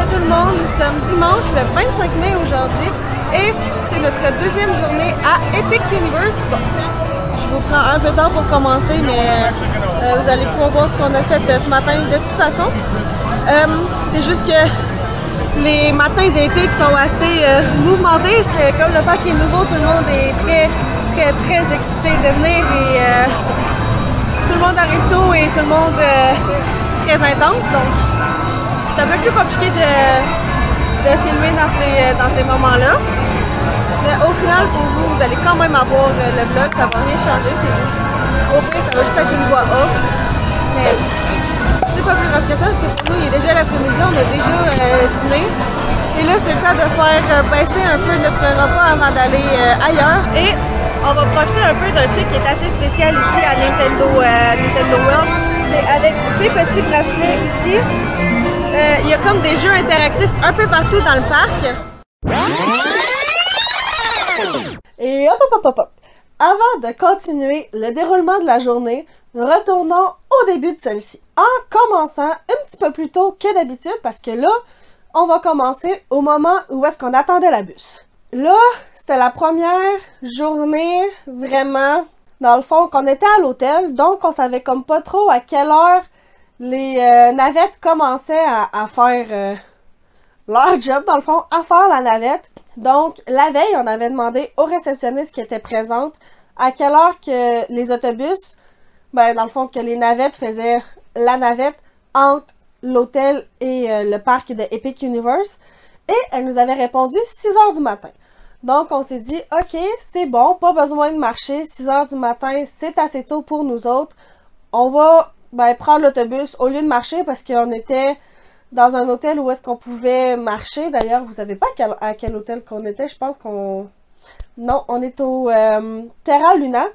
tout le monde, nous sommes dimanche le 25 mai aujourd'hui et c'est notre deuxième journée à Epic Universe. Bon, je vous prends un peu de temps pour commencer, mais vous allez pouvoir voir ce qu'on a fait ce matin de toute façon. C'est juste que les matins d'Epic sont assez mouvementés parce que comme le parc est nouveau, tout le monde est très excité de venir et tout le monde arrive tôt et tout le monde très intense, donc c'est un peu plus compliqué de filmer dans ces moments-là. Mais au final, pour vous, vous allez quand même avoir le vlog, ça va rien changer, c'est juste, au pire, ça va juste être une voix off. Mais c'est pas plus grave que ça, parce que pour nous, il est déjà l'après-midi, on a déjà dîné. Et là, c'est le temps de faire baisser un peu notre repas avant d'aller ailleurs. Et on va profiter un peu d'un truc qui est assez spécial ici à Nintendo World. C'est avec ces petits bracelets ici. Il y a comme des jeux interactifs un peu partout dans le parc. Et hop. Avant de continuer le déroulement de la journée, retournons au début de celle-ci. En commençant un petit peu plus tôt que d'habitude, parce que là, on va commencer au moment où est-ce qu'on attendait la bus. Là, c'était la première journée, vraiment, dans le fond, qu'on était à l'hôtel, donc on savait comme pas trop à quelle heure les navettes commençaient à faire leur job, dans le fond, à faire la navette. Donc, la veille, on avait demandé aux réceptionnistes qui étaient présentes à quelle heure que les autobus, ben, dans le fond, que les navettes faisaient la navette entre l'hôtel et le parc de Epic Universe. Et elle nous avait répondu 6 h du matin. Donc, on s'est dit, OK, c'est bon, pas besoin de marcher. 6 h du matin, c'est assez tôt pour nous autres. On va prendre l'autobus au lieu de marcher parce qu'on était dans un hôtel où est-ce qu'on pouvait marcher. D'ailleurs, vous savez pas à quel hôtel qu'on était. Je pense qu'on... Non, on est au Terra Luna.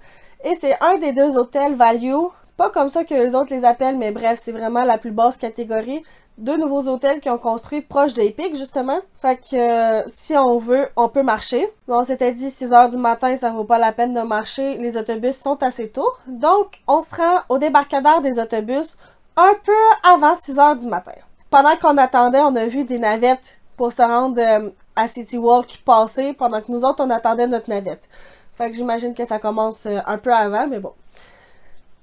Et c'est un des deux hôtels value. C'est pas comme ça que les autres les appellent, mais bref, c'est vraiment la plus basse catégorie. Deux nouveaux hôtels qui ont construit proche d'Epic, justement. Fait que si on veut, on peut marcher. Mais on s'était dit 6 h du matin, ça vaut pas la peine de marcher. Les autobus sont assez tôt. Donc, on se rend au débarcadère des autobus un peu avant 6 h du matin. Pendant qu'on attendait, on a vu des navettes pour se rendre à City Walk passer, pendant que nous autres, on attendait notre navette. Fait que j'imagine que ça commence un peu avant, mais bon.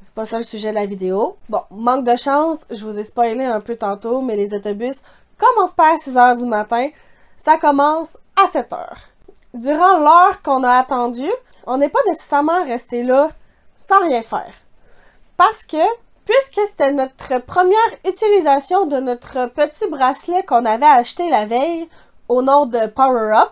C'est pas ça le sujet de la vidéo. Bon, manque de chance, je vous ai spoilé un peu tantôt, mais les autobus commencent pas à 6 h du matin, ça commence à 7 h. Durant l'heure qu'on a attendu, on n'est pas nécessairement resté là sans rien faire. Parce que, puisque c'était notre première utilisation de notre petit bracelet qu'on avait acheté la veille au nom de Power Up,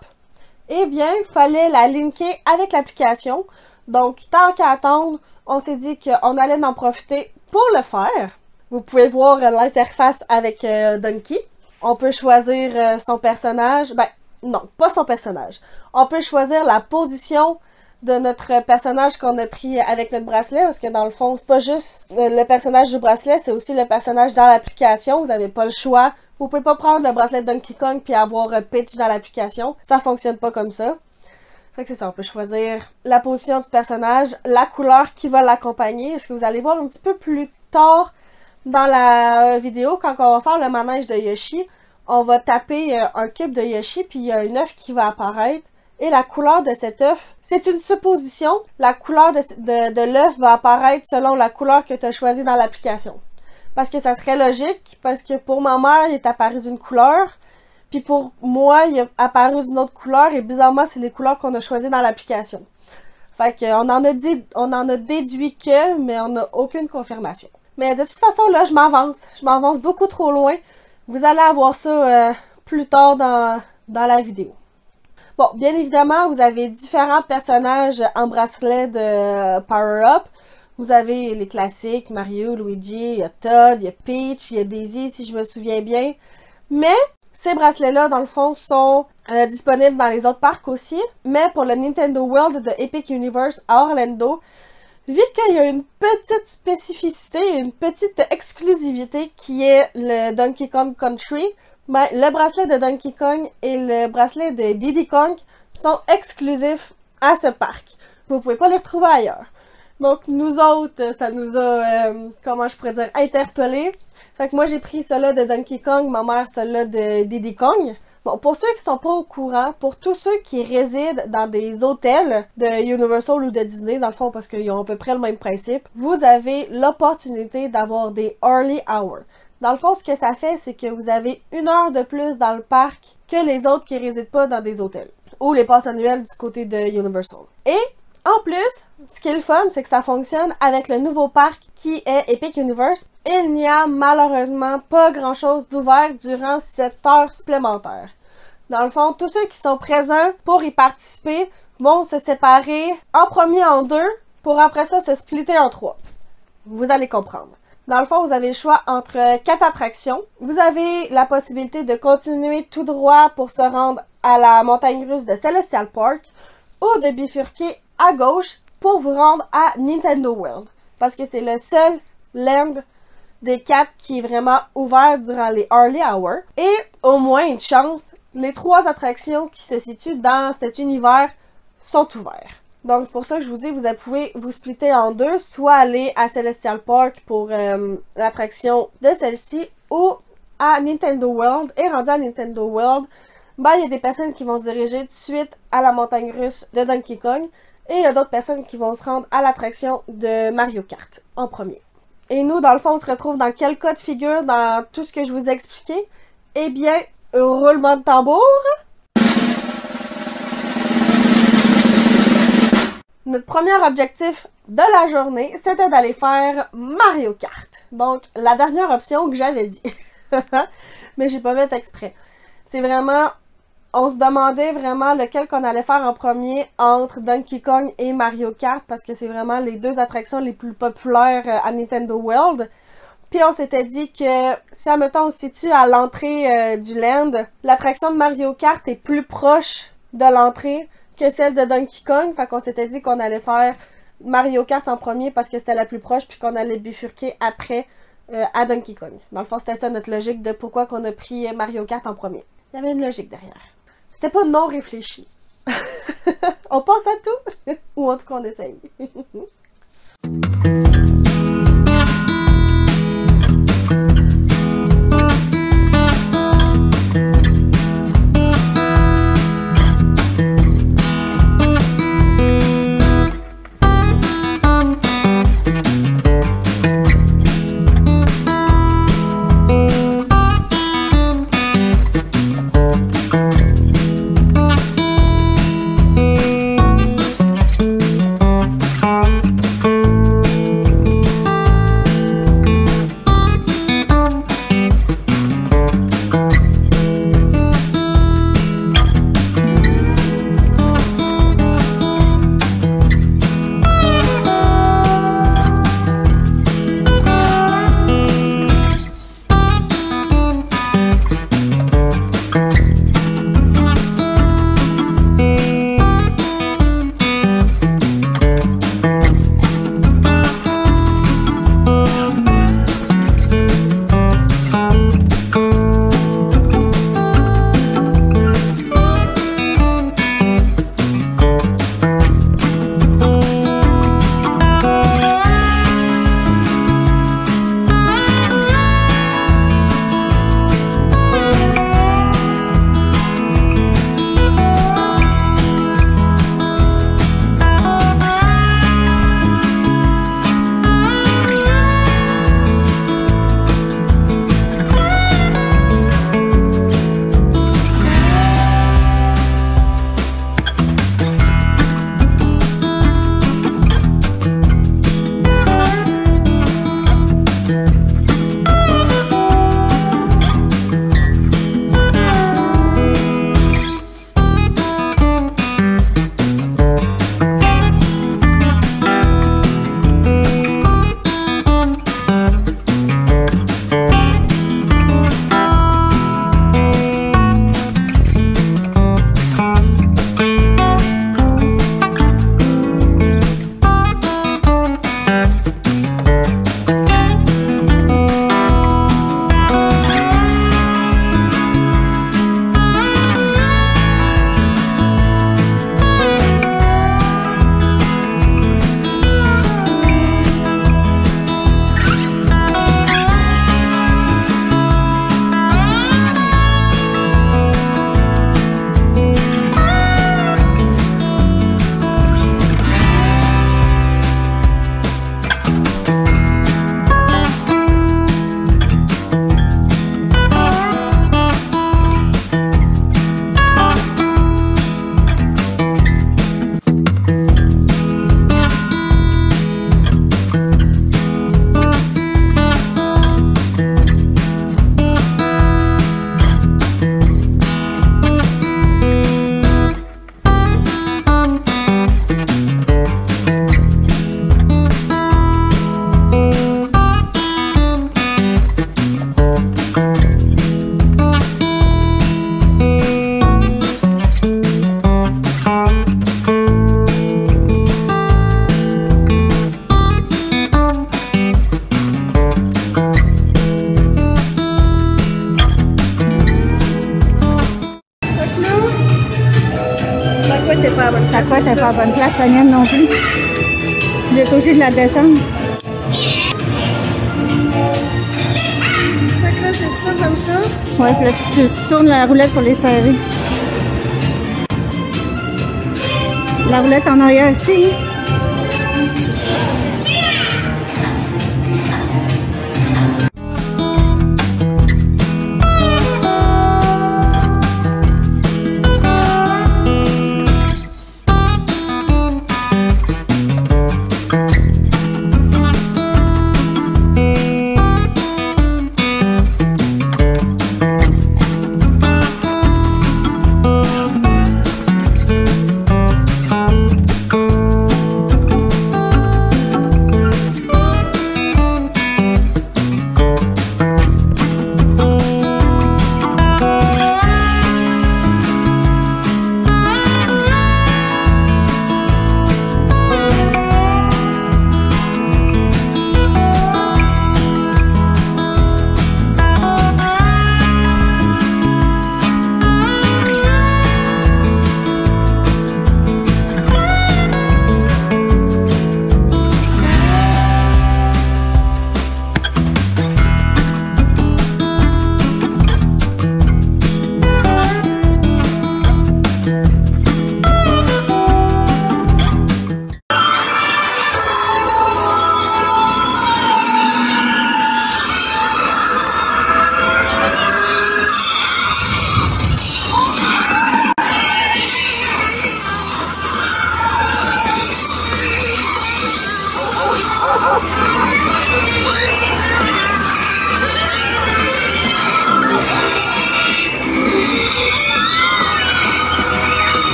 eh bien, il fallait la linker avec l'application. Donc, tant qu'à attendre, on s'est dit qu'on allait en profiter pour le faire. Vous pouvez voir l'interface avec Donkey. On peut choisir son personnage. Ben, non, pas son personnage. On peut choisir la position de notre personnage qu'on a pris avec notre bracelet. Parce que dans le fond, c'est pas juste le personnage du bracelet, c'est aussi le personnage dans l'application. Vous n'avez pas le choix. Vous pouvez pas prendre le bracelet de Donkey Kong puis avoir Peach dans l'application. Ça fonctionne pas comme ça. Fait que c'est ça, on peut choisir la position du personnage, la couleur qui va l'accompagner. Ce que vous allez voir un petit peu plus tard dans la vidéo, quand on va faire le manège de Yoshi, on va taper un cube de Yoshi, puis il y a un œuf qui va apparaître. Et la couleur de cet œuf, c'est une supposition. La couleur de l'œuf va apparaître selon la couleur que tu as choisie dans l'application. Parce que ça serait logique, parce que pour ma mère, il est apparu d'une couleur. Puis pour moi, il est apparu d'une autre couleur et bizarrement, c'est les couleurs qu'on a choisies dans l'application. Fait qu'on on en a déduit que, mais on n'a aucune confirmation. Mais de toute façon, là, je m'avance. Je m'avance beaucoup trop loin. Vous allez avoir ça plus tard dans la vidéo. Bon, bien évidemment, vous avez différents personnages en bracelet de Power Up. Vous avez les classiques, Mario, Luigi, il y a Todd, il y a Peach, il y a Daisy, si je me souviens bien. Mais ces bracelets-là, dans le fond, sont disponibles dans les autres parcs aussi. Mais pour le Nintendo World de Epic Universe à Orlando, vu qu'il y a une petite spécificité, une petite exclusivité qui est le Donkey Kong Country, ben, le bracelet de Donkey Kong et le bracelet de Diddy Kong sont exclusifs à ce parc. Vous pouvez pas les retrouver ailleurs. Donc nous autres, ça nous a, comment je pourrais dire, interpellés. Fait que moi, j'ai pris celle-là de Donkey Kong, ma mère celle-là de Diddy Kong. Bon, pour ceux qui sont pas au courant, pour tous ceux qui résident dans des hôtels de Universal ou de Disney, dans le fond, parce qu'ils ont à peu près le même principe, vous avez l'opportunité d'avoir des early hours. Dans le fond, ce que ça fait, c'est que vous avez 1 heure de plus dans le parc que les autres qui résident pas dans des hôtels. Ou les passes annuelles du côté de Universal. Et, en plus, ce qui est le fun, c'est que ça fonctionne avec le nouveau parc qui est Epic Universe. Il n'y a malheureusement pas grand-chose d'ouvert durant cette heure supplémentaire. Dans le fond, tous ceux qui sont présents pour y participer vont se séparer en premier en 2 pour après ça se splitter en 3. Vous allez comprendre. Dans le fond, vous avez le choix entre 4 attractions. Vous avez la possibilité de continuer tout droit pour se rendre à la montagne russe de Celestial Park ou de bifurquer à gauche pour vous rendre à Nintendo World. Parce que c'est le seul land des 4 qui est vraiment ouvert durant les early hours. Et au moins une chance, les 3 attractions qui se situent dans cet univers sont ouverts. Donc c'est pour ça que je vous dis, vous pouvez vous splitter en 2, soit aller à Celestial Park pour l'attraction de celle-ci, ou à Nintendo World. Et rendu à Nintendo World, ben il y a des personnes qui vont se diriger tout de suite à la montagne russe de Donkey Kong, et il y a d'autres personnes qui vont se rendre à l'attraction de Mario Kart en premier. Et nous, dans le fond, on se retrouve dans quel cas de figure dans tout ce que je vous ai expliqué? Eh bien, roulement de tambour. Notre premier objectif de la journée, c'était d'aller faire Mario Kart. Donc, la dernière option que j'avais dit. Mais j'ai pas fait exprès. C'est vraiment... On se demandait vraiment lequel qu'on allait faire en premier entre Donkey Kong et Mario Kart parce que c'est vraiment les 2 attractions les plus populaires à Nintendo World. Puis on s'était dit que si, admettons, on se situe à l'entrée du land, l'attraction de Mario Kart est plus proche de l'entrée que celle de Donkey Kong. Fait qu'on s'était dit qu'on allait faire Mario Kart en premier parce que c'était la plus proche puis qu'on allait bifurquer après à Donkey Kong. Dans le fond, c'était ça notre logique de pourquoi qu'on a pris Mario Kart en premier. Il y avait une logique derrière. C'était pas non réfléchi. On pense à tout, ou en tout cas on essaye. que t'es pas à bonne place. Ta couette n'est pas à bonne place, la mienne non plus. J'ai été obligée de la descendre. Fait que là, c'est ça comme ça. Ouais, puis là, tu tournes la roulette pour les serrer. La roulette en arrière aussi.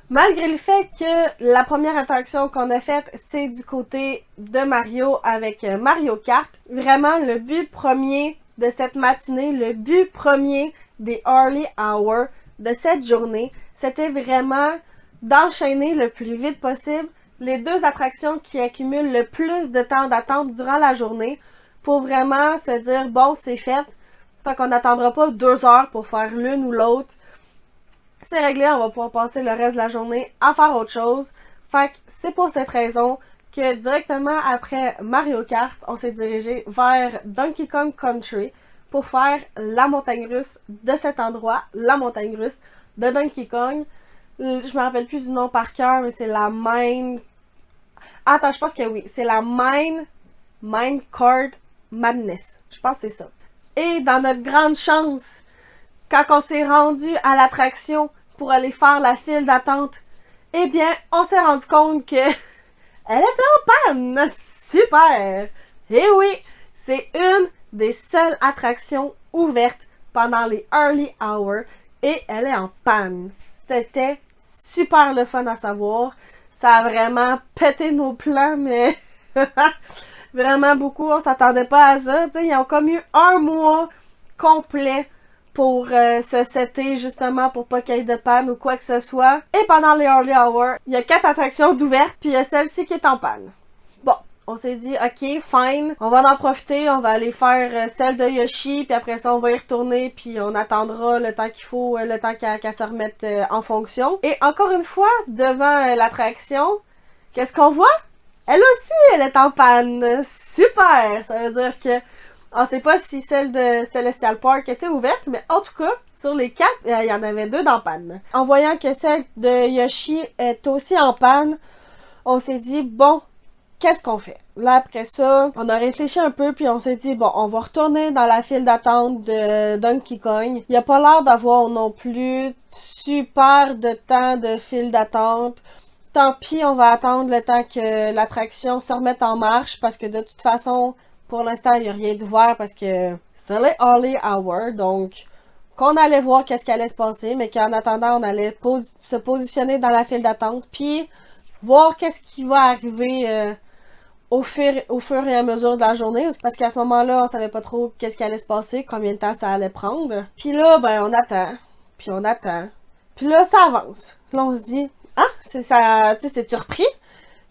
Malgré le fait que la première attraction qu'on a faite, c'est du côté de Mario avec Mario Kart, vraiment le but premier de cette matinée, le but premier des Early Hours de cette journée, c'était vraiment d'enchaîner le plus vite possible les deux attractions qui accumulent le plus de temps d'attente durant la journée pour vraiment se dire, bon, c'est fait, fait qu'on n'attendra pas 2 heures pour faire l'une ou l'autre. C'est réglé, on va pouvoir passer le reste de la journée à faire autre chose. Fait que c'est pour cette raison que directement après Mario Kart, on s'est dirigé vers Donkey Kong Country pour faire la montagne russe de cet endroit, la montagne russe de Donkey Kong. Je me rappelle plus du nom par cœur, mais c'est la Mine... Attends, je pense que oui, c'est la Mine Card Madness. Je pense que c'est ça. Et dans notre grande chance, quand on s'est rendu à l'attraction pour aller faire la file d'attente, eh bien, on s'est rendu compte que elle était en panne. Super! Et oui, c'est une des seules attractions ouvertes pendant les early hours et elle est en panne. C'était super le fun à savoir. Ça a vraiment pété nos plans, mais vraiment beaucoup. On s'attendait pas à ça. T'sais, ils ont comme eu 1 mois complet pour se setter justement pour pas qu'il y ait de panne ou quoi que ce soit. Et pendant les early hours, il y a 4 attractions d'ouvertes, puis il y a celle-ci qui est en panne. Bon, on s'est dit, ok, fine, on va en profiter, on va aller faire celle de Yoshi, puis après ça, on va y retourner, puis on attendra le temps qu'il faut, le temps qu'elle se remette en fonction. Et encore une fois, devant l'attraction, qu'est-ce qu'on voit? Elle aussi, elle est en panne. Super! Ça veut dire que on ne sait pas si celle de Celestial Park était ouverte, mais en tout cas, sur les 4, il y en avait 2 dans panne. En voyant que celle de Yoshi est aussi en panne, on s'est dit, bon, qu'est-ce qu'on fait? Là, après ça, on a réfléchi un peu, puis on s'est dit, bon, on va retourner dans la file d'attente de Donkey Kong. Il n'y a pas l'air d'avoir non plus super de temps de file d'attente. Tant pis, on va attendre le temps que l'attraction se remette en marche, parce que de toute façon, pour l'instant, il n'y a rien d'ouvert parce que c'est les early hours, donc qu'on allait voir qu'est-ce qui allait se passer, mais qu'en attendant, on allait se positionner dans la file d'attente. Puis, voir qu'est-ce qui va arriver au fur et à mesure de la journée. Parce qu'à ce moment-là, on savait pas trop qu'est-ce qui allait se passer, combien de temps ça allait prendre. Puis là, ben, on attend. Puis on attend. Puis là, ça avance. Là, on se dit, ah, c'est ça, tu sais, c'est surpris.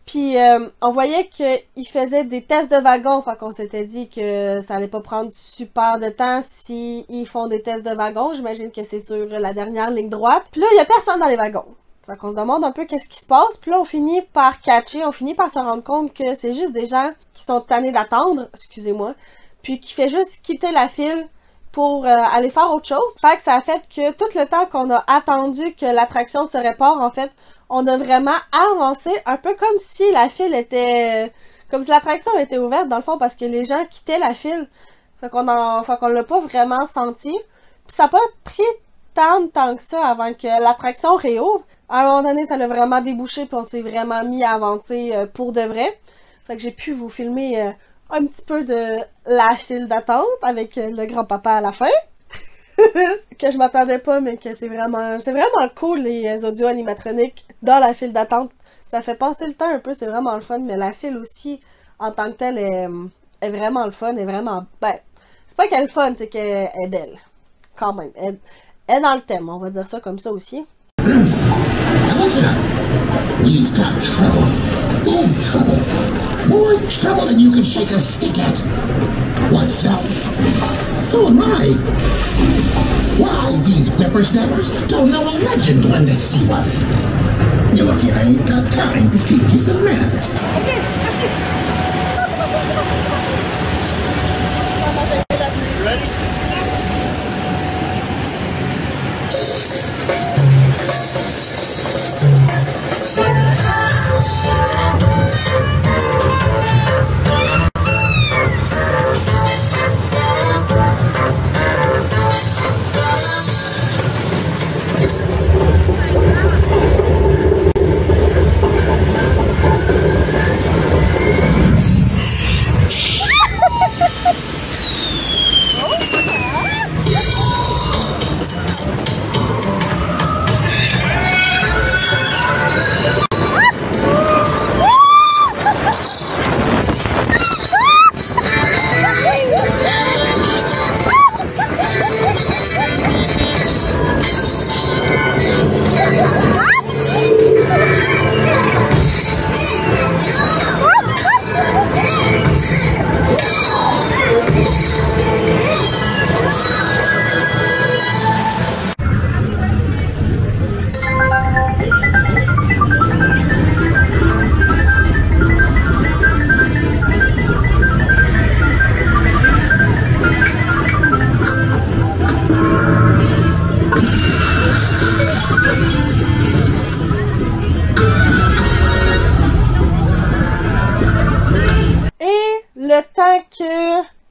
Puis on voyait qu'ils faisaient des tests de wagons. Fait qu'on s'était dit que ça allait pas prendre super de temps s'ils font des tests de wagons. J'imagine que c'est sur la dernière ligne droite. Puis là, il y a personne dans les wagons. Fait qu'on se demande un peu qu'est-ce qui se passe. Puis là, on finit par catcher, on finit par se rendre compte que c'est juste des gens qui sont tannés d'attendre, excusez-moi, puis qui fait juste quitter la file pour aller faire autre chose. Fait que ça a fait que tout le temps qu'on a attendu que l'attraction se répare, en fait, on a vraiment avancé un peu comme si la file était... comme si l'attraction était ouverte, dans le fond, parce que les gens quittaient la file. Fait qu'on l'a pas vraiment senti. Puis ça n'a pas pris tant que ça avant que l'attraction réouvre. À un moment donné, ça l'a vraiment débouché, puis on s'est vraiment mis à avancer pour de vrai. Fait que j'ai pu vous filmer un petit peu de la file d'attente avec le grand-papa à la fin. Que je m'attendais pas, mais que c'est vraiment cool, les audio animatroniques dans la file d'attente. Ça fait passer le temps un peu, c'est vraiment le fun, mais la file aussi, en tant que telle, est vraiment le fun, est vraiment... Ben, c'est pas qu'elle est fun, c'est qu'elle est belle. Quand même. Elle est dans le thème, on va dire ça comme ça aussi. Now listen up. We've got trouble. Big trouble. More trouble than you can shake a stick at. What's that? Who am I? Why, these whippersnappers don't know a legend when they see one. You're lucky I ain't got time to teach you some manners. Ready?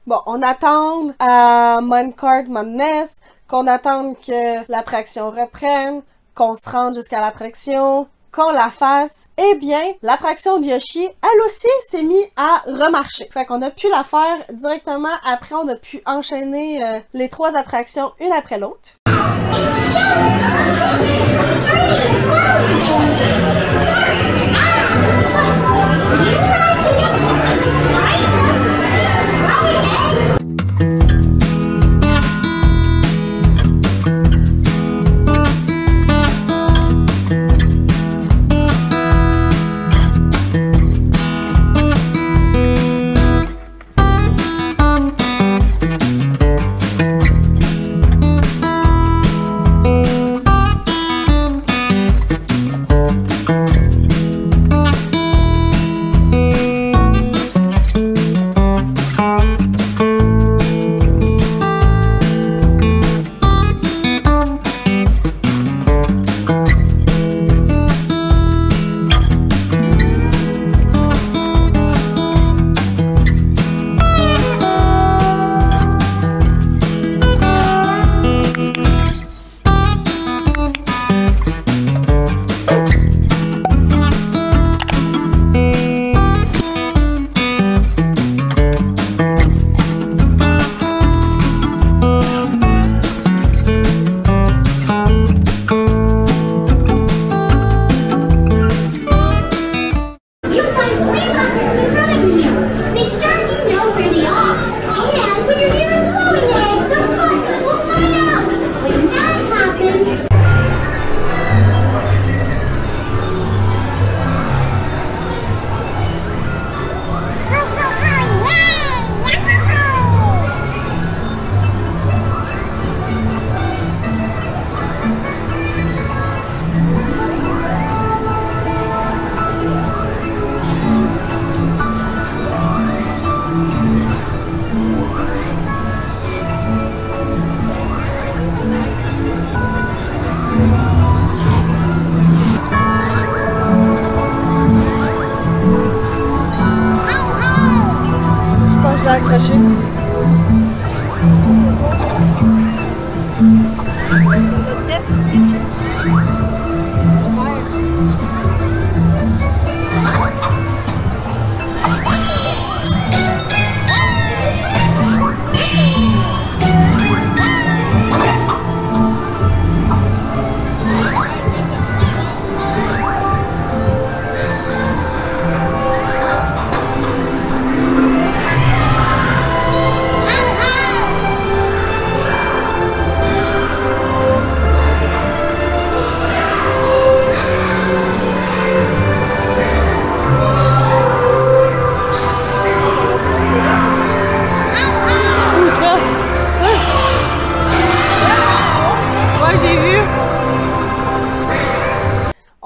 Bon, on attend à Minecart Madness, qu'on attende que l'attraction reprenne, qu'on se rende jusqu'à l'attraction, qu'on la fasse. Eh bien, l'attraction de Yoshi, elle aussi s'est mise à remarcher. Fait qu'on a pu la faire directement après, on a pu enchaîner les 3 attractions une après l'autre.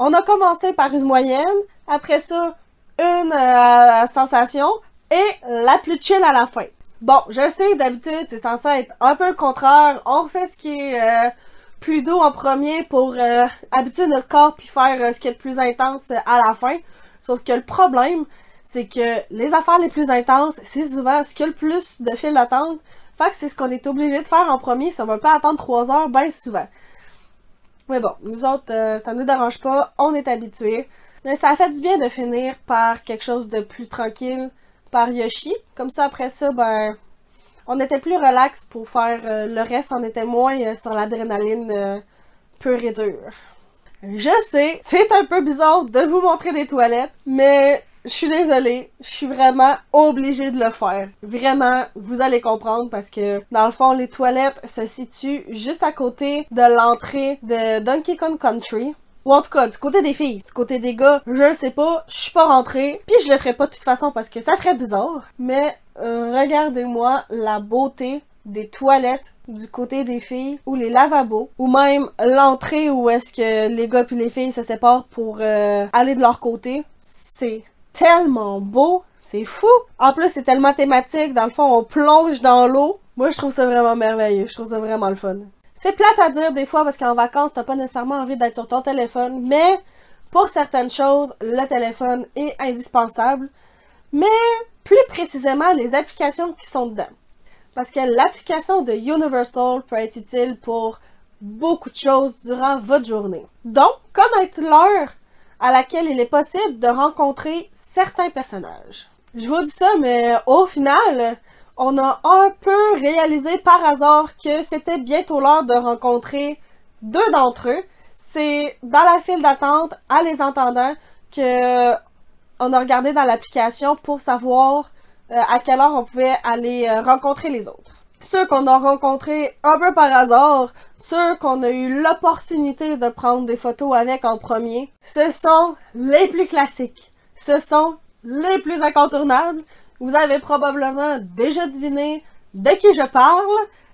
On a commencé par une moyenne, après ça, une sensation, et la plus chill à la fin. Bon, je sais, d'habitude, c'est censé être un peu le contraire. On refait ce qui est plus doux en premier pour habituer notre corps puis faire ce qui est le plus intense à la fin. Sauf que le problème, c'est que les affaires les plus intenses, c'est souvent ce qui a le plus de fil d'attente. Fait que c'est ce qu'on est obligé de faire en premier si on veut pas attendre 3 heures bien souvent. Mais bon, nous autres, ça ne nous dérange pas, on est habitués. Mais ça a fait du bien de finir par quelque chose de plus tranquille, par Yoshi. Comme ça, après ça, ben, on était plus relax pour faire le reste, on était moins sur l'adrénaline pure et dure. Je sais, c'est un peu bizarre de vous montrer des toilettes, mais je suis désolée, je suis vraiment obligée de le faire. Vraiment, vous allez comprendre parce que, dans le fond, les toilettes se situent juste à côté de l'entrée de Donkey Kong Country. Ou en tout cas, du côté des filles. Du côté des gars, je le sais pas, je suis pas rentrée. Puis je le ferai pas de toute façon parce que ça ferait bizarre. Mais regardez-moi la beauté des toilettes du côté des filles, ou les lavabos, ou même l'entrée où est-ce que les gars puis les filles se séparent pour aller de leur côté. C'est tellement beau, c'est fou. En plus, c'est tellement thématique. Dans le fond, on plonge dans l'eau. Moi, je trouve ça vraiment merveilleux. Je trouve ça vraiment le fun. C'est plate à dire des fois parce qu'en vacances, t'as pas nécessairement envie d'être sur ton téléphone, mais pour certaines choses, le téléphone est indispensable. Mais plus précisément, les applications qui sont dedans. Parce que l'application de Universal peut être utile pour beaucoup de choses durant votre journée. Donc, connaître l'heure à laquelle il est possible de rencontrer certains personnages. Je vous dis ça, mais au final, on a un peu réalisé par hasard que c'était bientôt l'heure de rencontrer 2 d'entre eux. C'est dans la file d'attente, à les entendant, que on a regardé dans l'application pour savoir à quelle heure on pouvait aller rencontrer les autres. Ceux qu'on a rencontrés un peu par hasard, ceux qu'on a eu l'opportunité de prendre des photos avec en premier, ce sont les plus classiques. Ce sont les plus incontournables. Vous avez probablement déjà deviné de qui je parle.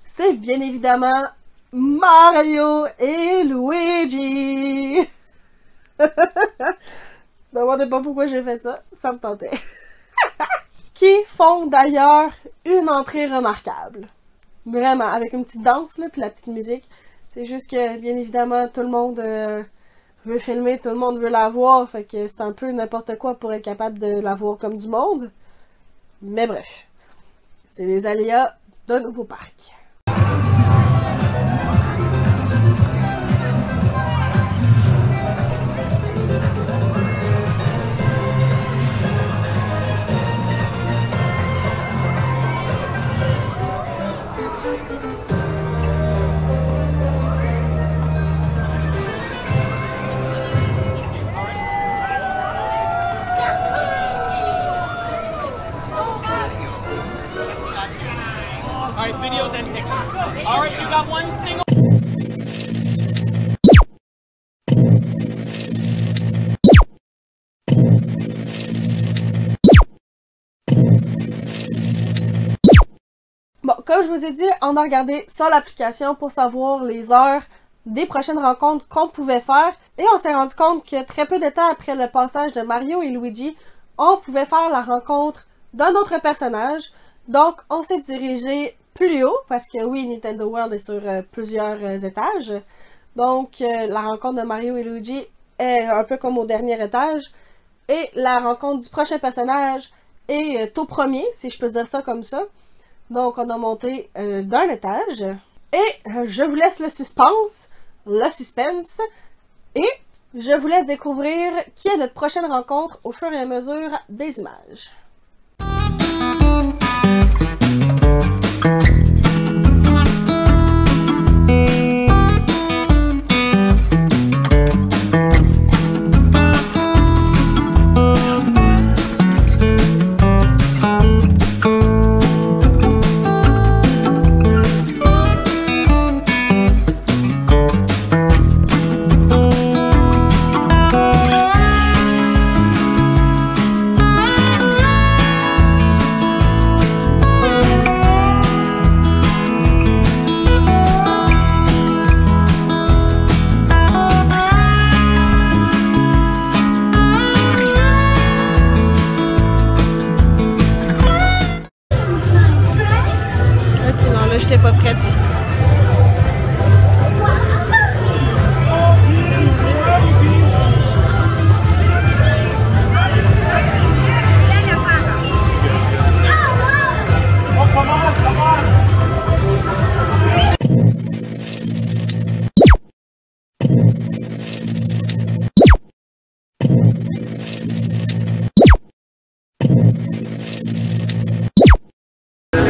C'est bien évidemment Mario et Luigi. Je me demandez pas pourquoi j'ai fait ça, ça me tentait. Qui font d'ailleurs une entrée remarquable. Vraiment, avec une petite danse, là, puis la petite musique. C'est juste que, bien évidemment, tout le monde veut filmer, tout le monde veut la voir, fait que c'est un peu n'importe quoi pour être capable de la voir comme du monde. Mais bref, c'est les aléas d'un nouveau parc. Alright, videos and pictures. Alright, you got one single. Bon, comme je vous ai dit, on a regardé sur l'application pour savoir les heures des prochaines rencontres qu'on pouvait faire. Et on s'est rendu compte que très peu de temps après le passage de Mario et Luigi, on pouvait faire la rencontre d'un autre personnage. Donc, on s'est dirigé plus haut, parce que oui, Nintendo World est sur plusieurs étages. Donc, la rencontre de Mario et Luigi est un peu comme au dernier étage. Et la rencontre du prochain personnage est au premier, si je peux dire ça comme ça. Donc, on a monté d'un étage. Et je vous laisse le suspense, et je vous laisse découvrir qui est notre prochaine rencontre au fur et à mesure des images.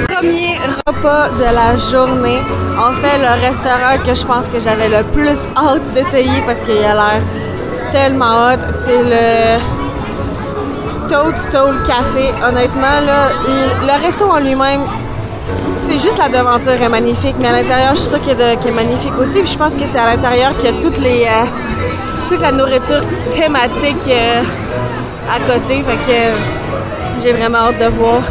Premier repas de la journée. En fait, le restaurant que je pense que j'avais le plus hâte d'essayer parce qu'il a l'air tellement hot, c'est le Toadstool Café. Honnêtement, là, le resto en lui-même, c'est juste la devanture est magnifique, mais à l'intérieur, je suis sûre qu'il est magnifique aussi. Puis je pense que c'est à l'intérieur qu'il y a toute la nourriture thématique à côté. Fait que j'ai vraiment hâte de voir.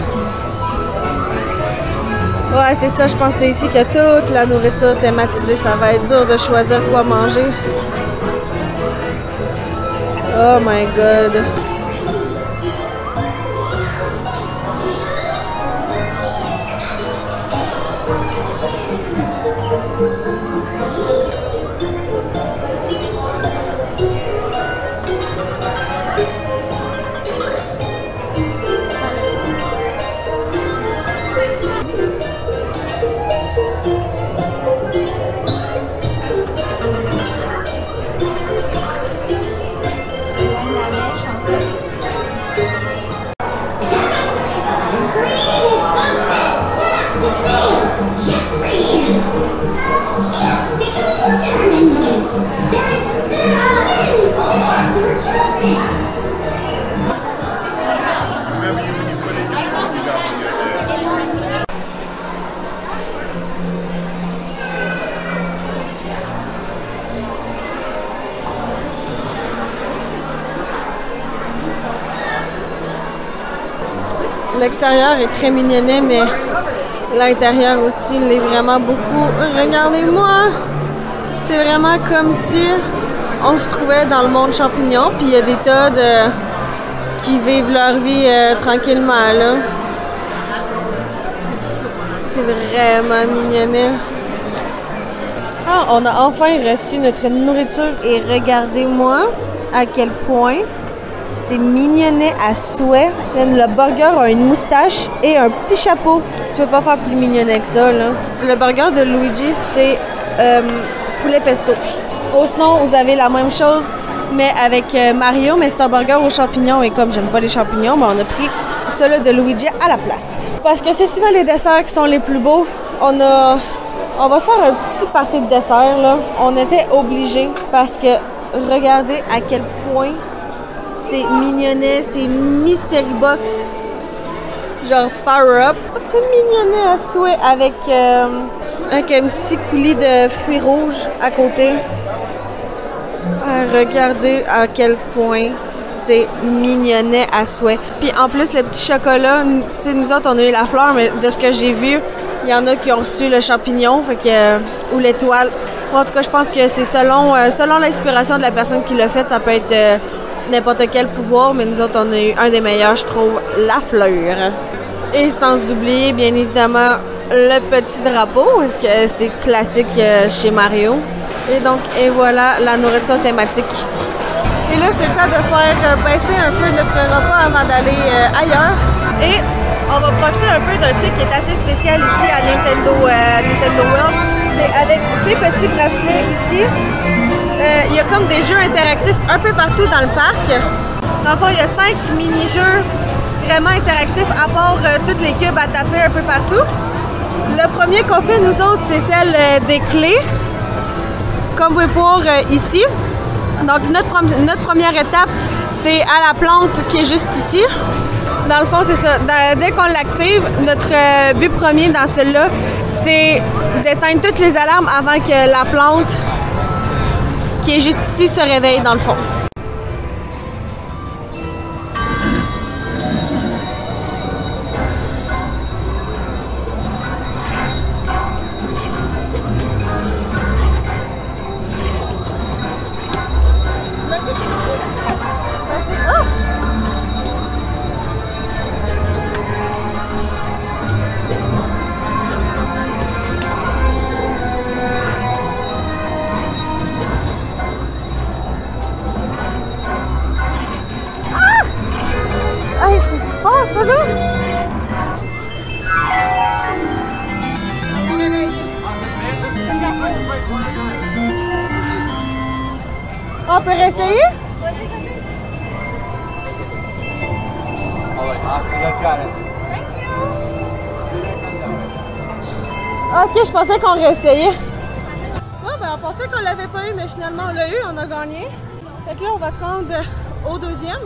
Ouais, c'est ça, je pense que c'est ici qu'il y a toute la nourriture thématisée. Ça va être dur de choisir quoi manger. Oh my god. L'extérieur est très mignonnet, mais l'intérieur aussi l'est vraiment beaucoup. Regardez-moi! C'est vraiment comme si on se trouvait dans le monde champignon, puis il y a des tas qui vivent leur vie tranquillement, là. C'est vraiment mignonnet. Ah, on a enfin reçu notre nourriture et regardez-moi à quel point c'est mignonnet à souhait. Le burger a une moustache et un petit chapeau. Tu peux pas faire plus mignonnet que ça, là. Le burger de Luigi, c'est poulet pesto. Sinon, vous avez la même chose, mais avec Mario, mais c'est un burger aux champignons. Et comme j'aime pas les champignons, ben on a pris celui de Luigi à la place. Parce que c'est souvent les desserts qui sont les plus beaux. On va se faire un petit party de dessert, là. On était obligés parce que regardez à quel point c'est mignonnet. C'est une mystery box. Genre power up. C'est mignonnet à souhait avec un petit coulis de fruits rouges à côté. Regardez à quel point c'est mignonnet à souhait. Puis en plus, le petit chocolat, tu sais, nous autres, on a eu la fleur, mais de ce que j'ai vu, il y en a qui ont reçu le champignon, fait que, ou l'étoile. En tout cas, je pense que c'est selon l'inspiration de la personne qui l'a fait, ça peut être n'importe quel pouvoir, mais nous autres, on a eu un des meilleurs, je trouve, la fleur. Et sans oublier, bien évidemment, le petit drapeau, parce que c'est classique chez Mario. Et donc, et voilà la nourriture thématique. Et là, c'est le temps de faire baisser un peu notre repas avant d'aller ailleurs. Et on va profiter un peu d'un truc qui est assez spécial ici à Nintendo World. C'est avec ces petits bracelets ici. Il y a comme des jeux interactifs un peu partout dans le parc. Dans le fond, il y a 5 mini-jeux vraiment interactifs à part toutes les cubes à taper un peu partout. Le premier qu'on fait, nous autres, c'est celle des clés. Comme vous pouvez voir ici. Donc, notre première étape, c'est à la plante qui est juste ici. Dans le fond, c'est ça. Dès qu'on l'active, notre but premier dans celle-là, c'est d'éteindre toutes les alarmes avant que la plante qui est juste ici se réveille dans le fond. On peut réessayer? Vas-y, vas-y. All right, awesome. You guys got it. Thank you. Ok, je pensais qu'on réessayait. Ouais, ben on pensait qu'on l'avait pas eu, mais finalement on l'a eu, on a gagné. Fait que là, on va se rendre au deuxième.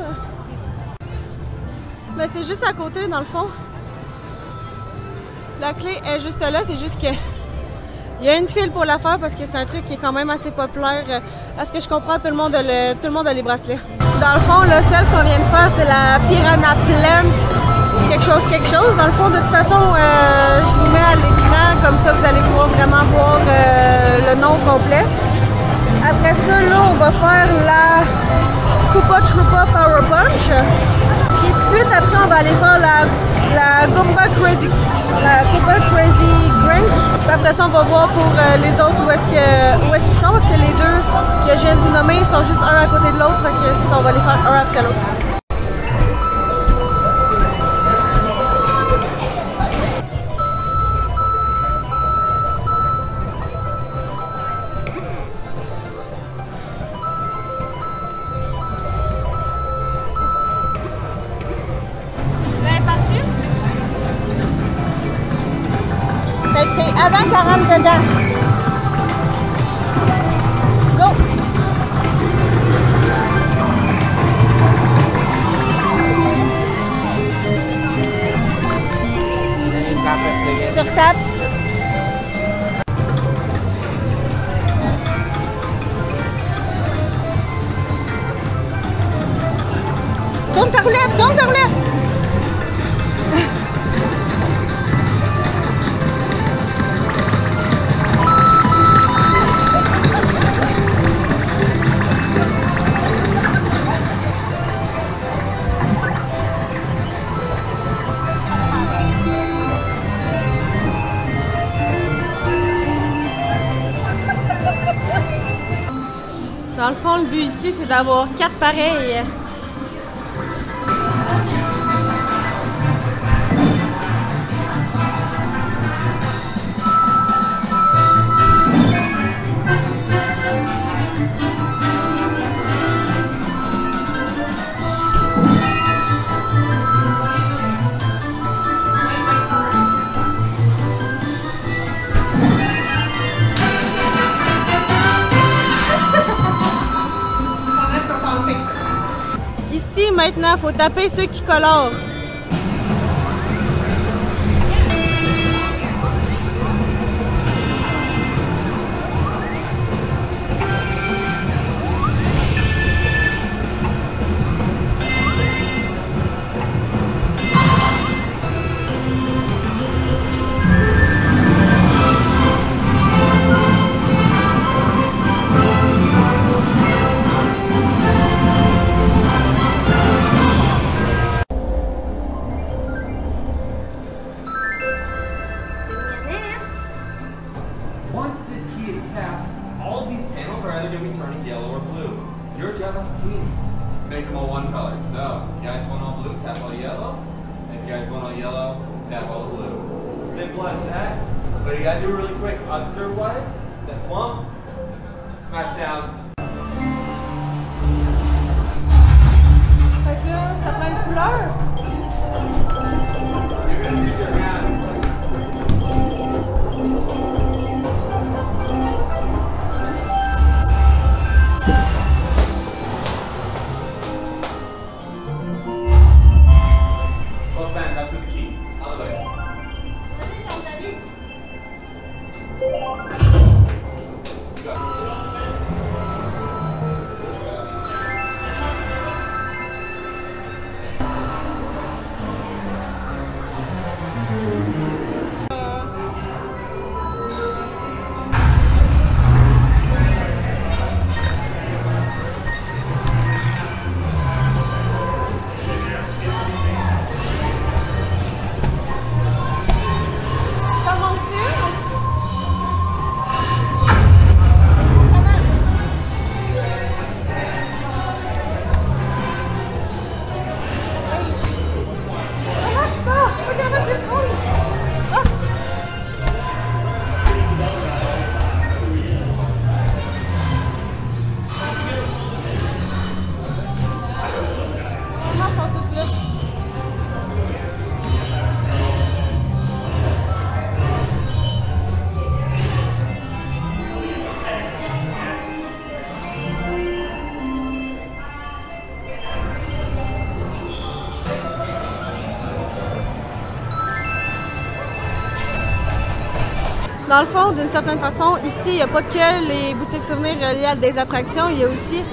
Mais c'est juste à côté, dans le fond. La clé est juste là, c'est juste que il y a une file pour la faire parce que c'est un truc qui est quand même assez populaire. À ce que je comprends, tout le monde a les bracelets. Dans le fond, le seul qu'on vient de faire, c'est la Piranha Plant. Quelque chose. Dans le fond, de toute façon, je vous mets à l'écran, comme ça vous allez pouvoir vraiment voir le nom complet. Après ça, là, on va faire la Koopa Troopa Power Punch. Et tout de suite, après, on va aller faire la Goomba Crazy Drink. Puis après ça, on va voir pour les autres où est-ce qu'ils sont. Parce que les deux que je viens de vous nommer, ils sont juste un à côté de l'autre. C'est ça, on va les faire un après l'autre. Fait que c'est avant qu'elle rentre dedans. Go! Tu retapes. Tourne ta roulette, tourne ta roulette! Dans le fond, le but ici, c'est d'avoir 4 pareils. Ici, maintenant, il faut taper ceux qui colorent. Once this key is tapped, all of these panels are either going to be turning yellow or blue. Your job as a team, make them all one color. So, you guys want all blue, tap all yellow. If you guys want all yellow, tap all blue. Simple as that. But you got to do it really quick. Observe-wise, that plump, smash down. Fait que là, ça prend une couleur. You're going to use your hands. Both bands up to the key. Other way. Go. Dans le fond, d'une certaine façon, ici, il n'y a pas que les boutiques souvenirs reliées à des attractions, il y a aussi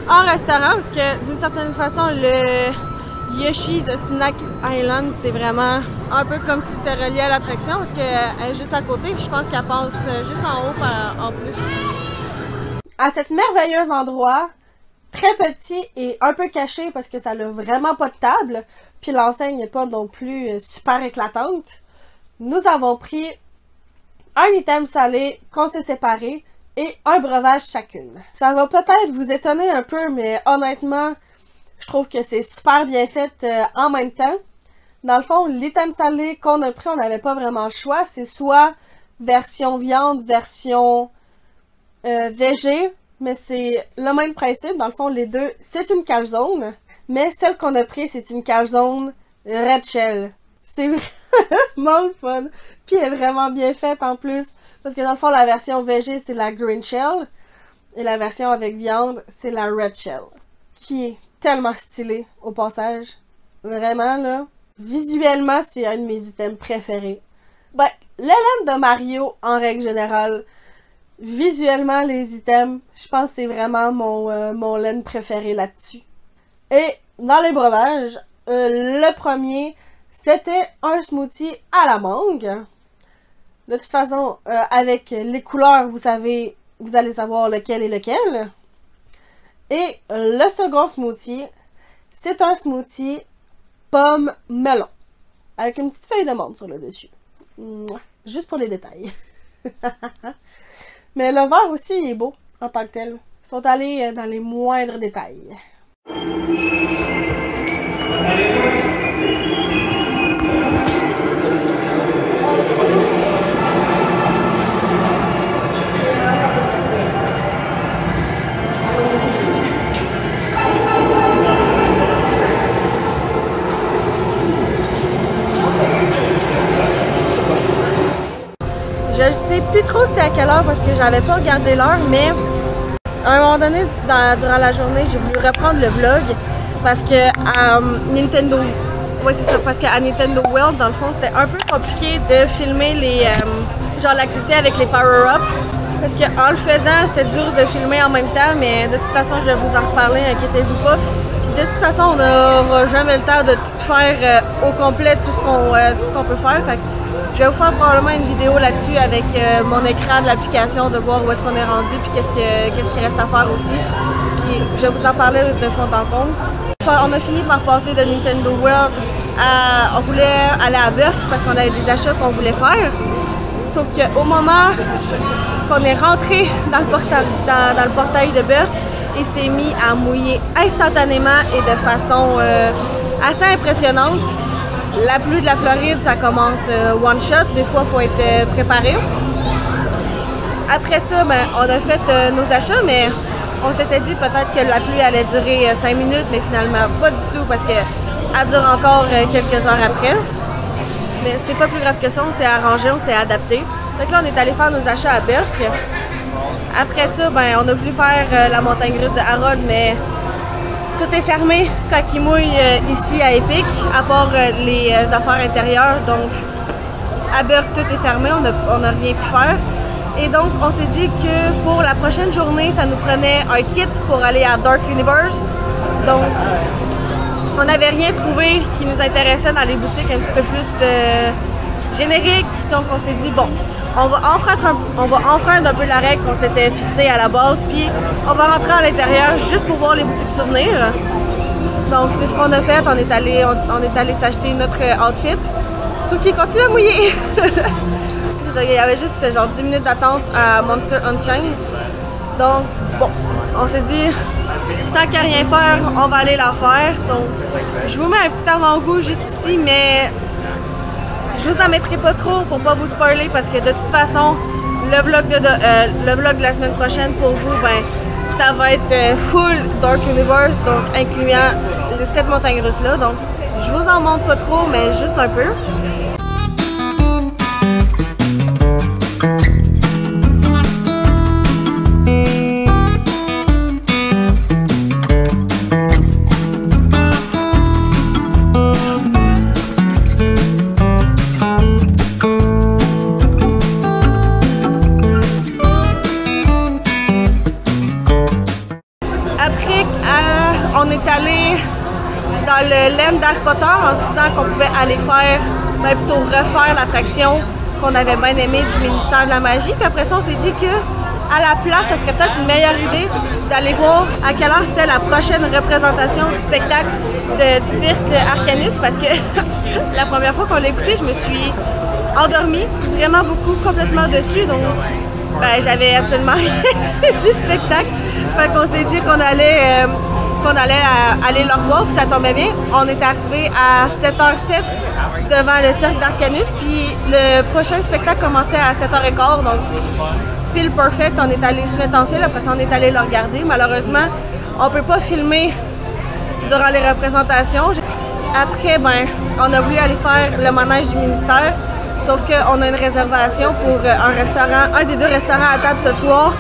un restaurant, parce que d'une certaine façon, le Yoshi's Snack Island, c'est vraiment un peu comme si c'était relié à l'attraction, parce qu'elle est juste à côté, puis je pense qu'elle passe juste en haut en plus. À cet merveilleux endroit, très petit et un peu caché parce que ça n'a vraiment pas de table, puis l'enseigne n'est pas non plus super éclatante, nous avons pris un item salé qu'on s'est séparé et un breuvage chacune. Ça va peut-être vous étonner un peu, mais honnêtement, je trouve que c'est super bien fait en même temps. Dans le fond, l'item salé qu'on a pris, on n'avait pas vraiment le choix. C'est soit version viande, version végé, mais c'est le même principe. Dans le fond, les deux, c'est une calzone, mais celle qu'on a pris, c'est une calzone red shell. C'est vraiment le fun. Puis elle est vraiment bien faite en plus. Parce que dans le fond, la version végé, c'est la green shell. Et la version avec viande, c'est la red shell. Qui est tellement stylée au passage. Vraiment, là. Visuellement, c'est un de mes items préférés. Ben, les laines de Mario, en règle générale, visuellement, les items, je pense que c'est vraiment mon laine préféré là-dessus. Et dans les breuvages, le premier, c'était un smoothie à la mangue. De toute façon, avec les couleurs, vous allez savoir lequel est lequel. Et le second smoothie, c'est un smoothie pomme-melon. Avec une petite feuille de menthe sur le dessus. Juste pour les détails. Mais le verre aussi, il est beau en tant que tel. Ils sont allés dans les moindres détails. Je ne sais plus trop c'était à quelle heure parce que j'avais pas regardé l'heure, mais à un moment donné, durant la journée, j'ai voulu reprendre le vlog parce que à Nintendo... Oui, c'est ça, parce qu'à Nintendo World, dans le fond, c'était un peu compliqué de filmer les... genre l'activité avec les power-ups. Parce qu'en le faisant, c'était dur de filmer en même temps, mais de toute façon, je vais vous en reparler, inquiétez-vous pas. Puis de toute façon, on n'aura jamais le temps de tout faire au complet, tout ce qu'on peut faire. Fait que je vais vous faire probablement une vidéo là-dessus avec mon écran de l'application, de voir où est-ce qu'on est rendu, puis qu'est-ce qu'il reste à faire aussi. Puis je vais vous en parler de fond en comble. On a fini par passer de Nintendo World à... On voulait aller à Burke parce qu'on avait des achats qu'on voulait faire. Sauf qu'au moment qu'on est rentré dans le portail de Burke, il s'est mis à mouiller instantanément et de façon assez impressionnante. La pluie de la Floride, ça commence one shot. Des fois, il faut être préparé. Après ça, ben, on a fait nos achats, mais on s'était dit peut-être que la pluie allait durer 5 minutes, mais finalement, pas du tout parce qu'elle dure encore quelques heures après. Mais c'est pas plus grave que ça, on s'est arrangé, on s'est adapté. Donc là, on est allé faire nos achats à Burke. Après ça, ben, on a voulu faire la montagne russe de Harold, mais tout est fermé quand il mouille ici à Epic, à part les affaires intérieures. Donc, à Burke, tout est fermé, on n'a rien pu faire. Et donc, on s'est dit que pour la prochaine journée, ça nous prenait un kit pour aller à Dark Universe. Donc, on n'avait rien trouvé qui nous intéressait dans les boutiques un petit peu plus génériques. Donc, on s'est dit, bon, on va enfreindre un peu la règle qu'on s'était fixée à la base, puis on va rentrer à l'intérieur juste pour voir les boutiques souvenirs. Donc, c'est ce qu'on a fait. On est allé s'acheter notre outfit. Sauf qu'il continue à mouiller. Il y avait juste genre 10 minutes d'attente à Monster Unchained. Donc, bon, on s'est dit, tant qu'à rien faire, on va aller la faire. Donc, je vous mets un petit avant-goût juste ici, mais je vous en mettrai pas trop pour pas vous spoiler parce que de toute façon, le vlog de la semaine prochaine pour vous, ben, ça va être full Dark Universe, donc incluant les 7 montagnes russes-là. Donc, je vous en montre pas trop, mais juste un peu. on est allé dans le land d'Harry Potter en se disant qu'on pouvait aller faire, ben plutôt refaire l'attraction qu'on avait bien aimée du ministère de la Magie. Puis après ça, on s'est dit que à la place, ça serait peut-être une meilleure idée d'aller voir à quelle heure c'était la prochaine représentation du spectacle du cirque Arcanus, parce que la première fois qu'on l'a écouté, je me suis endormie vraiment beaucoup, complètement dessus. Donc, ben, j'avais absolument rien du spectacle. Fait qu'on s'est dit qu'on allait aller le revoir, puis ça tombait bien. On est arrivé à 7h07 devant le cirque d'Arcanus, puis le prochain spectacle commençait à 7h15, donc pile perfect. On est allé se mettre en file, après ça on est allé le regarder. Malheureusement, on peut pas filmer durant les représentations. Après, ben, on a voulu aller faire le manège du ministère, sauf qu'on a une réservation pour un des deux restaurants à table ce soir.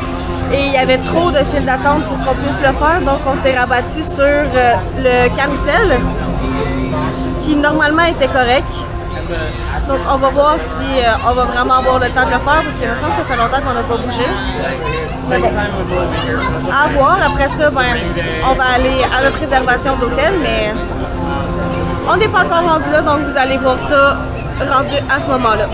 Et il y avait trop de files d'attente pour qu'on puisse le faire, donc on s'est rabattu sur le carrousel, qui normalement était correct. Donc on va voir si on va vraiment avoir le temps de le faire, parce que il me semble que ça fait longtemps qu'on n'a pas bougé. Mais bon, à voir. Après ça, ben, on va aller à notre réservation d'hôtel, mais on n'est pas encore rendu là, donc vous allez voir ça rendu à ce moment-là.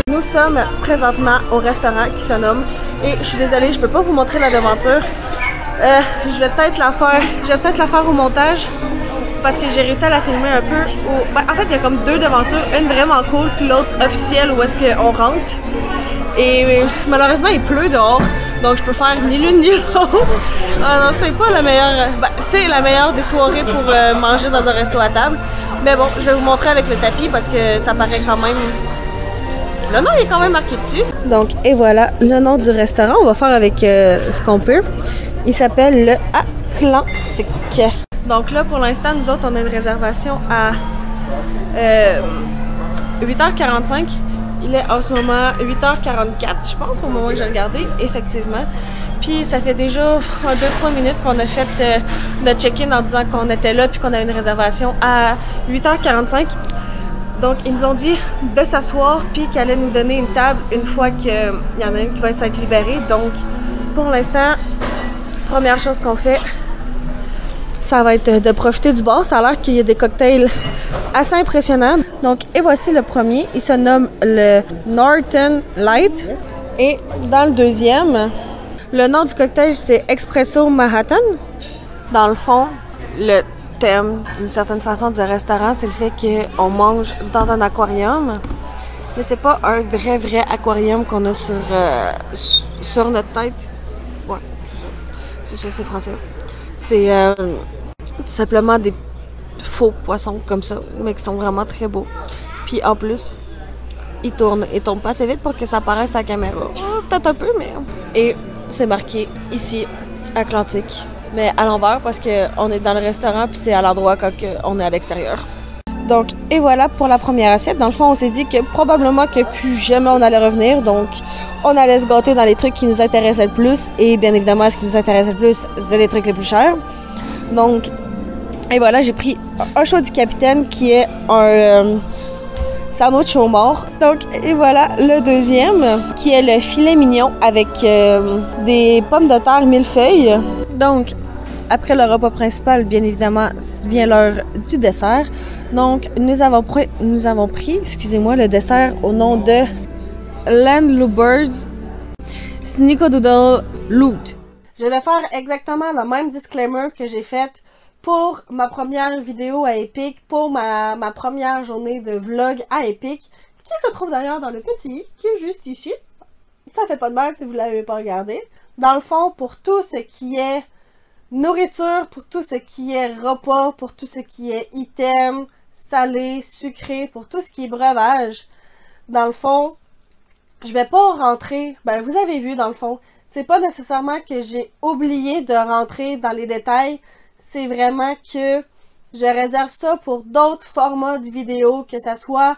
Nous sommes présentement au restaurant qui se nomme, et je suis désolée, je peux pas vous montrer la devanture. Je vais peut-être la faire au montage, parce que j'ai réussi à la filmer un peu. En fait, il y a comme deux devantures, une vraiment cool, puis l'autre officielle où est-ce qu'on rentre. Et malheureusement, il pleut dehors, donc je peux faire ni l'une ni l'autre. Ah non, c'est pas la meilleure. C'est la meilleure des soirées pour manger dans un resto à table. Mais bon, je vais vous montrer avec le tapis parce que ça paraît quand même. Le nom est quand même marqué dessus. Donc, et voilà le nom du restaurant. On va faire avec ce qu'on peut. Il s'appelle le Atlantique. Donc là, pour l'instant, nous autres, on a une réservation à 8h45. Il est en ce moment 8h44, je pense, au moment que j'ai regardé, effectivement. Puis ça fait déjà 2-3 minutes qu'on a fait notre check-in en disant qu'on était là puis qu'on avait une réservation à 8h45. Donc, ils nous ont dit de s'asseoir puis qu'ils allaient nous donner une table une fois qu'il y en a une qui va être libérée. Donc, pour l'instant, première chose qu'on fait, ça va être de profiter du bar. Ça a l'air qu'il y a des cocktails assez impressionnants. Donc, et voici le premier. Il se nomme le Northern Light. Et dans le deuxième, le nom du cocktail, c'est Espresso Manhattan. Dans le fond, le thème, d'une certaine façon, du restaurant, c'est le fait qu'on mange dans un aquarium. Mais c'est pas un vrai aquarium qu'on a sur notre tête. Ouais, c'est ça, c'est français. C'est tout simplement des faux poissons comme ça, mais qui sont vraiment très beaux. Puis en plus, ils tournent pas assez vite pour que ça apparaisse à la caméra. Peut-être un peu, mais... Et c'est marqué ici, Atlantique, mais à l'envers parce qu'on est dans le restaurant puis c'est à l'endroit quand on est à l'extérieur. Donc, et voilà pour la première assiette. Dans le fond, on s'est dit que probablement que plus jamais on allait revenir. Donc, on allait se gâter dans les trucs qui nous intéressaient le plus. Et bien évidemment, ce qui nous intéressait le plus, c'est les trucs les plus chers. Donc, et voilà, j'ai pris un choix du capitaine qui est un sandwich au mort. Donc, et voilà le deuxième qui est le filet mignon avec des pommes de terre millefeuilles. Donc, après le repas principal, bien évidemment, vient l'heure du dessert. Donc, nous avons pris, excusez-moi, le dessert au nom de Landlubbers Snickerdoodle Loot. Je vais faire exactement le même disclaimer que j'ai fait pour ma première vidéo à Epic, pour ma première journée de vlog à Epic, qui se trouve d'ailleurs dans le petit, qui est juste ici. Ça fait pas de mal si vous l'avez pas regardé. Dans le fond, pour tout ce qui est nourriture, pour tout ce qui est repas, pour tout ce qui est item, salé, sucré, pour tout ce qui est breuvage. Dans le fond, je vais pas rentrer, ben vous avez vu dans le fond, c'est pas nécessairement que j'ai oublié de rentrer dans les détails, c'est vraiment que je réserve ça pour d'autres formats de vidéo, que ça soit,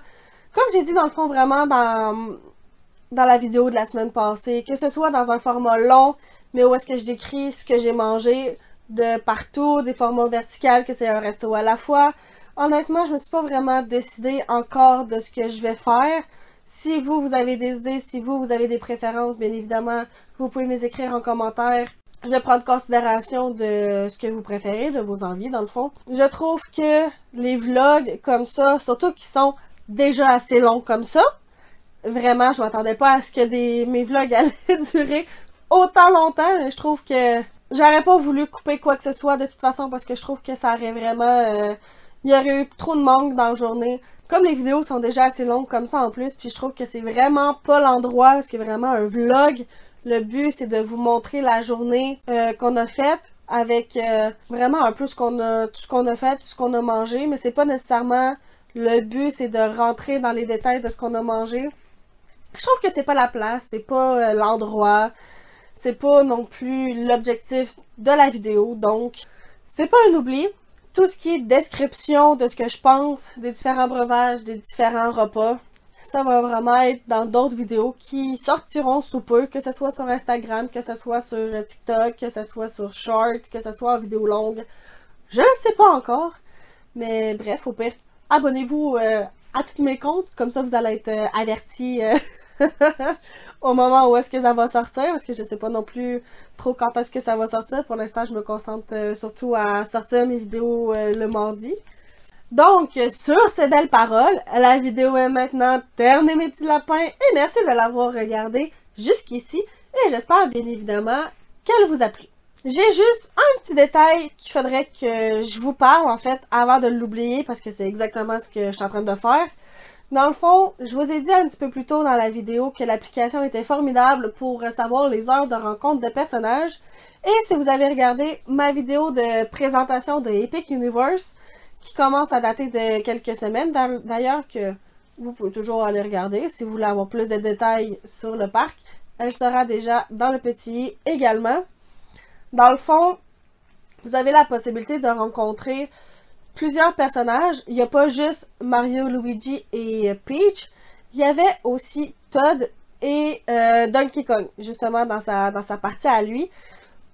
comme j'ai dit dans le fond vraiment dans la vidéo de la semaine passée, que ce soit dans un format long, mais où est-ce que je décris ce que j'ai mangé de partout, des formats verticaux, que c'est un resto à la fois. Honnêtement, je me suis pas vraiment décidée encore de ce que je vais faire. Si vous avez des idées, si vous avez des préférences, bien évidemment, vous pouvez me les écrire en commentaire. Je vais prendre considération de ce que vous préférez, de vos envies, dans le fond. Je trouve que les vlogs comme ça, surtout qui sont déjà assez longs comme ça, vraiment, je m'attendais pas à ce que mes vlogs allaient durer autant longtemps. Mais je trouve que j'aurais pas voulu couper quoi que ce soit de toute façon parce que je trouve que ça aurait vraiment... il y aurait eu trop de manque dans la journée. Comme les vidéos sont déjà assez longues comme ça en plus, puis je trouve que c'est vraiment pas l'endroit parce que vraiment un vlog, le but c'est de vous montrer la journée qu'on a faite avec vraiment un peu tout ce qu'on a fait, tout ce qu'on a mangé, mais c'est pas nécessairement le but, c'est de rentrer dans les détails de ce qu'on a mangé. Je trouve que c'est pas la place, c'est pas l'endroit, c'est pas non plus l'objectif de la vidéo, donc c'est pas un oubli. Tout ce qui est description de ce que je pense, des différents breuvages, des différents repas, ça va vraiment être dans d'autres vidéos qui sortiront sous peu, que ce soit sur Instagram, que ce soit sur TikTok, que ce soit sur Short, que ce soit en vidéo longue. Je ne sais pas encore, mais bref, au pire, abonnez-vous à tous mes comptes, comme ça vous allez être avertis au moment où est-ce que ça va sortir, parce que je sais pas non plus trop quand est-ce que ça va sortir. Pour l'instant, je me concentre surtout à sortir mes vidéos le mardi. Donc, sur ces belles paroles, la vidéo est maintenant terminée, mes petits lapins, et merci de l'avoir regardé jusqu'ici, et j'espère bien évidemment qu'elle vous a plu. J'ai juste un petit détail qu'il faudrait que je vous parle, en fait, avant de l'oublier, parce que c'est exactement ce que je suis en train de faire. Dans le fond, je vous ai dit un petit peu plus tôt dans la vidéo que l'application était formidable pour savoir les heures de rencontre de personnages. Et si vous avez regardé ma vidéo de présentation de Epic Universe, qui commence à dater de quelques semaines, d'ailleurs que vous pouvez toujours aller regarder si vous voulez avoir plus de détails sur le parc, elle sera déjà dans le petit i également. Dans le fond, vous avez la possibilité de rencontrer plusieurs personnages. Il n'y a pas juste Mario, Luigi et Peach. Il y avait aussi Todd et Donkey Kong, justement dans sa partie à lui.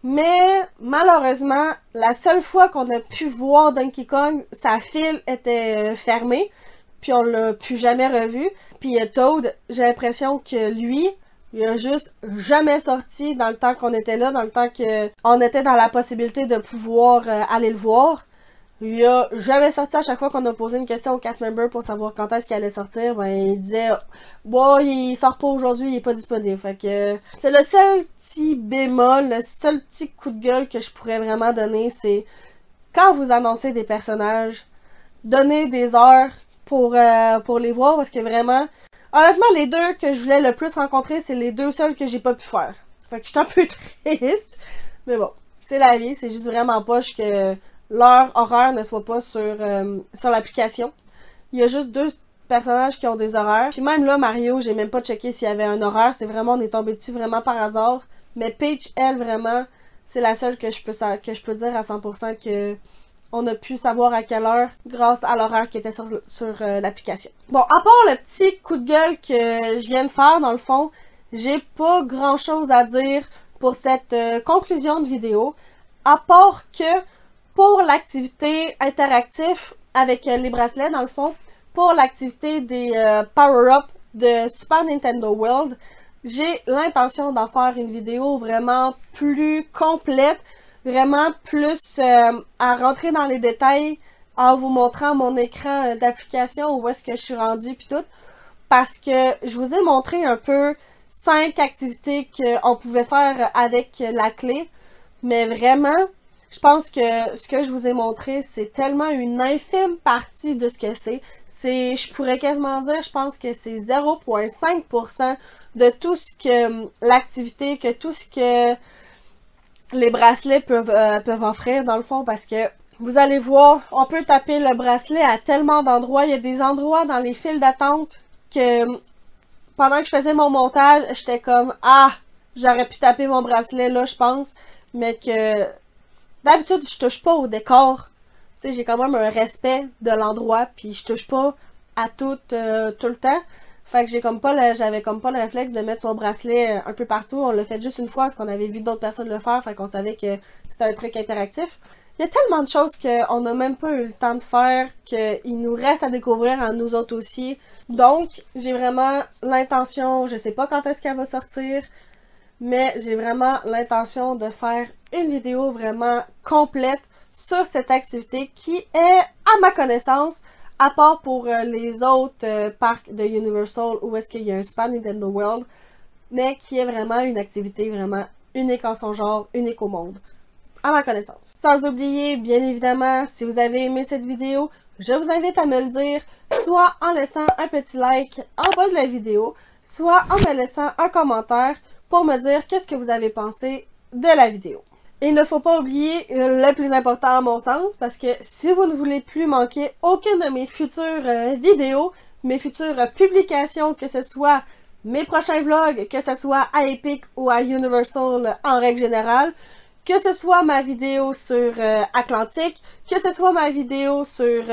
Mais malheureusement, la seule fois qu'on a pu voir Donkey Kong, sa file était fermée. Puis on l'a plus jamais revu. Puis Toad, j'ai l'impression que lui, il a juste jamais sorti dans le temps qu'on était là, dans le temps qu'on était dans la possibilité de pouvoir aller le voir. Il a jamais sorti. À chaque fois qu'on a posé une question au cast member pour savoir quand est-ce qu'il allait sortir, ben il disait bon, il sort pas aujourd'hui, il est pas disponible. Fait que c'est le seul petit bémol, le seul petit coup de gueule que je pourrais vraiment donner, c'est quand vous annoncez des personnages, donnez des heures pour les voir, parce que vraiment, honnêtement, les deux que je voulais le plus rencontrer, c'est les deux seuls que j'ai pas pu faire. Fait que je suis un peu triste, mais bon, c'est la vie, c'est juste vraiment poche que leur horaire ne soit pas sur l'application. Il y a juste deux personnages qui ont des horaires. Puis même là, Mario, j'ai même pas checké s'il y avait un horaire. C'est vraiment, on est tombé dessus vraiment par hasard. Mais Peach, elle, vraiment, c'est la seule que je peux dire à 100% que on a pu savoir à quelle heure grâce à l'horaire qui était sur l'application. Bon, à part le petit coup de gueule que je viens de faire, dans le fond, j'ai pas grand chose à dire pour cette conclusion de vidéo. À part que pour l'activité interactive avec les bracelets, dans le fond, pour l'activité des power-up de Super Nintendo World, j'ai l'intention d'en faire une vidéo vraiment plus complète, vraiment plus à rentrer dans les détails en vous montrant mon écran d'application, où est-ce que je suis rendue puis tout, parce que je vous ai montré un peu 5 activités qu'on pouvait faire avec la clé, mais vraiment, je pense que ce que je vous ai montré, c'est tellement une infime partie de ce que c'est. Je pourrais quasiment dire, je pense que c'est 0,5% de tout ce que l'activité, que tout ce que les bracelets peuvent offrir dans le fond, parce que vous allez voir, on peut taper le bracelet à tellement d'endroits. Il y a des endroits dans les files d'attente que pendant que je faisais mon montage, j'étais comme « Ah, j'aurais pu taper mon bracelet là, je pense. » Mais que d'habitude, je touche pas au décor. Tu sais, j'ai quand même un respect de l'endroit, puis je touche pas à tout le temps. Fait que j'avais comme pas le réflexe de mettre mon bracelet un peu partout. On l'a fait juste une fois parce qu'on avait vu d'autres personnes le faire, fait qu'on savait que c'était un truc interactif. Il y a tellement de choses qu'on n'a même pas eu le temps de faire, qu'il nous reste à découvrir à nous autres aussi. Donc, j'ai vraiment l'intention, je sais pas quand est-ce qu'elle va sortir, mais j'ai vraiment l'intention de faire une vidéo vraiment complète sur cette activité qui est, à ma connaissance, à part pour les autres parcs de Universal où est-ce qu'il y a un Super Nintendo World, mais qui est vraiment une activité vraiment unique en son genre, unique au monde, à ma connaissance. Sans oublier, bien évidemment, si vous avez aimé cette vidéo, je vous invite à me le dire, soit en laissant un petit like en bas de la vidéo, soit en me laissant un commentaire pour me dire qu'est-ce que vous avez pensé de la vidéo. Il ne faut pas oublier le plus important à mon sens, parce que si vous ne voulez plus manquer aucune de mes futures vidéos, mes futures publications, que ce soit mes prochains vlogs, que ce soit à Epic ou à Universal en règle générale, que ce soit ma vidéo sur Atlantique, que ce soit ma vidéo sur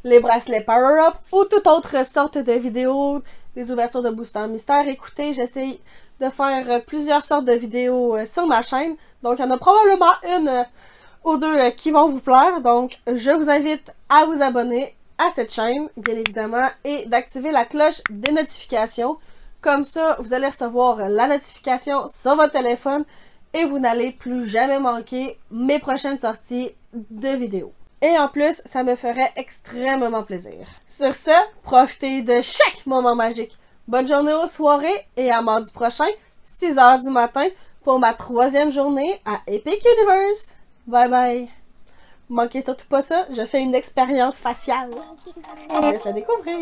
les bracelets Power Up ou toute autre sorte de vidéos, des ouvertures de booster mystère. Écoutez, j'essaie de faire plusieurs sortes de vidéos sur ma chaîne. Donc, il y en a probablement une ou deux qui vont vous plaire. Donc, je vous invite à vous abonner à cette chaîne, bien évidemment, et d'activer la cloche des notifications. Comme ça, vous allez recevoir la notification sur votre téléphone et vous n'allez plus jamais manquer mes prochaines sorties de vidéos. Et en plus, ça me ferait extrêmement plaisir. Sur ce, profitez de chaque moment magique. Bonne journée aux soirées et à mardi prochain, 6 h du matin, pour ma 3e journée à Epic Universe. Bye bye! Manquez surtout pas ça, je fais une expérience faciale. On laisse la découvrir.